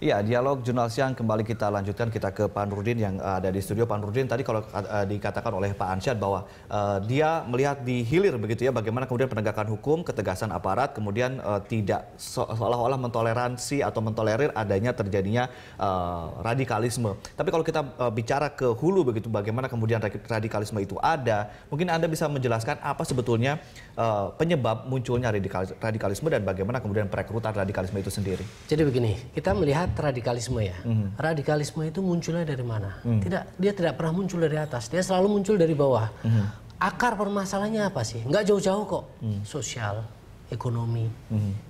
Iya, dialog Jurnal Siang kembali kita lanjutkan, kita ke Pak Nurdin yang ada di studio. Pak Nurdin, tadi kalau dikatakan oleh Pak Ansyad bahwa dia melihat di hilir begitu ya, bagaimana kemudian penegakan hukum, ketegasan aparat, kemudian tidak seolah-olah mentoleransi atau mentolerir adanya terjadinya radikalisme. Tapi kalau kita bicara ke hulu begitu, bagaimana kemudian radikalisme itu ada, mungkin Anda bisa menjelaskan apa sebetulnya penyebab munculnya radikalisme dan bagaimana kemudian perekrutan radikalisme itu sendiri. Jadi begini, kita melihat radikalisme ya. Radikalisme itu munculnya dari mana? Dia tidak pernah muncul dari atas, dia selalu muncul dari bawah. Akar permasalahannya apa sih? Nggak jauh-jauh kok. Sosial, ekonomi,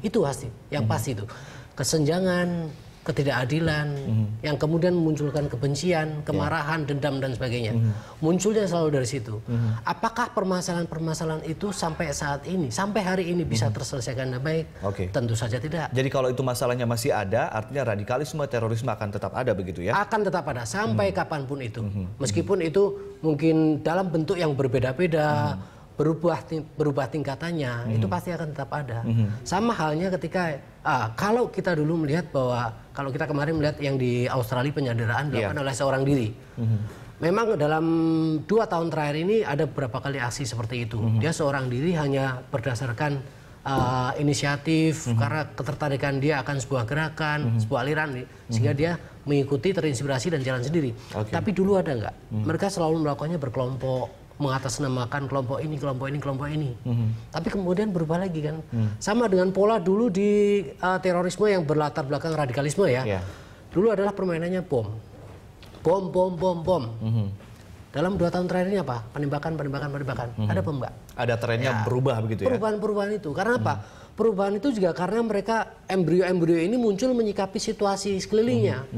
itu pasti. Yang pasti itu kesenjangan, ketidakadilan, yang kemudian memunculkan kebencian, kemarahan, dendam dan sebagainya. Munculnya selalu dari situ. Apakah permasalahan-permasalahan itu sampai saat ini, sampai hari ini bisa terselesaikan dengan baik? Tentu saja tidak. Jadi kalau itu masalahnya masih ada, artinya radikalisme, terorisme akan tetap ada begitu ya? Akan tetap ada sampai kapanpun itu. Meskipun itu mungkin dalam bentuk yang berbeda-beda, berubah tingkatannya, itu pasti akan tetap ada. Sama halnya ketika kalau kita dulu melihat bahwa kalau kita kemarin melihat yang di Australia penyanderaan dilakukan oleh seorang diri. Memang dalam 2 tahun terakhir ini ada beberapa kali aksi seperti itu. Dia seorang diri hanya berdasarkan inisiatif karena ketertarikan dia akan sebuah gerakan, sebuah aliran, sehingga dia mengikuti, terinspirasi dan jalan sendiri. Tapi dulu ada nggak? Mereka selalu melakukannya berkelompok, mengatasnamakan kelompok ini, kelompok ini, kelompok ini. Tapi kemudian berubah lagi kan. Sama dengan pola dulu di terorisme yang berlatar belakang radikalisme ya. Dulu adalah permainannya bom. Bom. Dalam 2 tahun terakhir ini apa? Penembakan. Ada bom nggak? Ada trennya berubah begitu ya? Perubahan itu. Karena apa? Perubahan itu juga karena mereka embrio-embrio ini muncul menyikapi situasi sekelilingnya.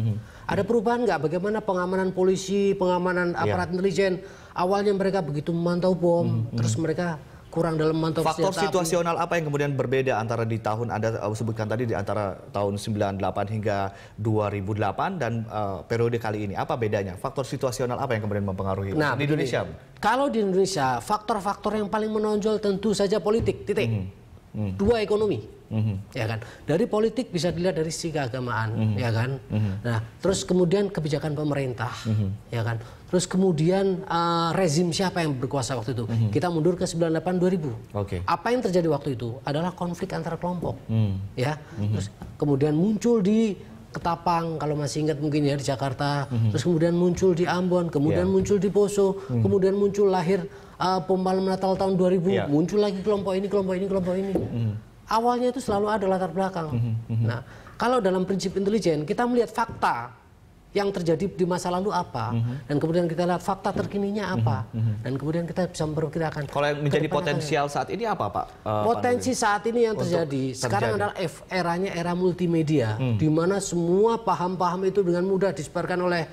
Ada perubahan nggak? Bagaimana pengamanan polisi, pengamanan aparat intelijen? Awalnya mereka begitu memantau bom, terus mereka kurang dalam memantau faktor situasional apa yang kemudian berbeda antara di tahun Anda sebutkan tadi di antara tahun 98 hingga 2008 dan periode kali ini? Apa bedanya? Faktor situasional apa yang kemudian mempengaruhi di Indonesia? Kalau di Indonesia, faktor-faktor yang paling menonjol tentu saja politik, titik. 2 ekonomi, ya kan. Dari politik bisa dilihat dari sisi keagamaan, ya kan. Nah, terus kemudian kebijakan pemerintah, ya kan. Terus kemudian rezim siapa yang berkuasa waktu itu. Kita mundur ke 98-2000. Apa yang terjadi waktu itu adalah konflik antar kelompok, ya. Terus kemudian muncul di Ketapang, kalau masih ingat mungkin ya, di Jakarta. Terus kemudian muncul di Ambon, kemudian muncul di Poso, kemudian muncul lahir bom malam Natal tahun 2000, muncul lagi kelompok ini, kelompok ini, kelompok ini. Awalnya itu selalu ada latar belakang. Nah, kalau dalam prinsip intelijen kita melihat fakta yang terjadi di masa lalu apa, dan kemudian kita lihat fakta terkininya apa, dan kemudian kita bisa memperkirakan. Kalau yang menjadi potensial saat ini apa, Pak? Potensi saat ini yang terjadi sekarang adalah eranya era multimedia, di mana semua paham-paham itu dengan mudah disebarkan oleh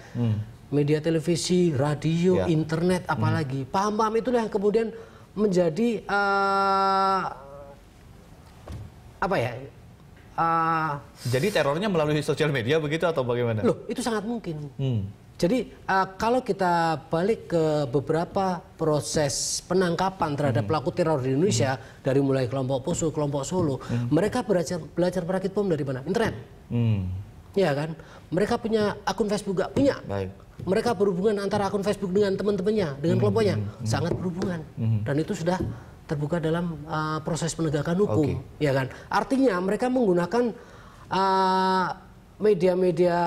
media televisi, radio, internet, apalagi paham-paham itulah yang kemudian menjadi apa ya? Jadi terornya melalui sosial media begitu atau bagaimana? Loh, itu sangat mungkin. Jadi kalau kita balik ke beberapa proses penangkapan terhadap pelaku teror di Indonesia, dari mulai kelompok Poso, kelompok Solo, mereka belajar merakit bom dari mana? Internet. Ya kan? Mereka punya akun Facebook nggak? Punya. Mereka berhubungan antara akun Facebook dengan teman-temannya, dengan kelompoknya, sangat berhubungan. Dan itu sudah terbuka dalam proses penegakan hukum, ya kan? Artinya mereka menggunakan media-media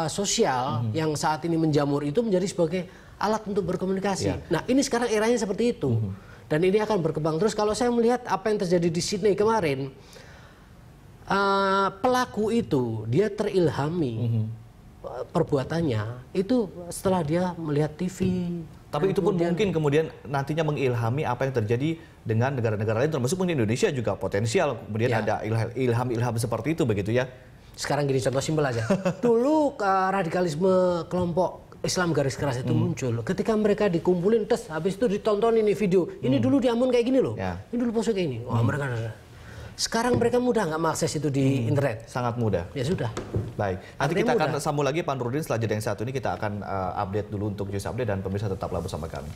sosial yang saat ini menjamur itu menjadi sebagai alat untuk berkomunikasi. Nah, ini sekarang eranya seperti itu, dan ini akan berkembang terus. Kalau saya melihat apa yang terjadi di Sydney kemarin, pelaku itu dia terilhami perbuatannya itu setelah dia melihat TV. Tapi itu pun mungkin kemudian nantinya mengilhami apa yang terjadi dengan negara-negara lain, termasuk di Indonesia juga potensial kemudian ada ilham-ilham seperti itu begitu ya. Sekarang gini contoh simpel aja. Dulu radikalisme kelompok Islam garis keras itu muncul ketika mereka dikumpulin, terus habis itu ditonton ini video. Ini dulu di Ambon kayak gini loh. Ini dulu Poso kayak ini. Wah, mereka sekarang mereka mudah nggak mengakses itu di internet? Sangat mudah. Ya sudah. Baik. Nanti kita akan sambung lagi Pak Nurdin setelah jeda yang satu ini, kita akan update dulu untuk News Update, dan pemirsa tetaplah bersama kami.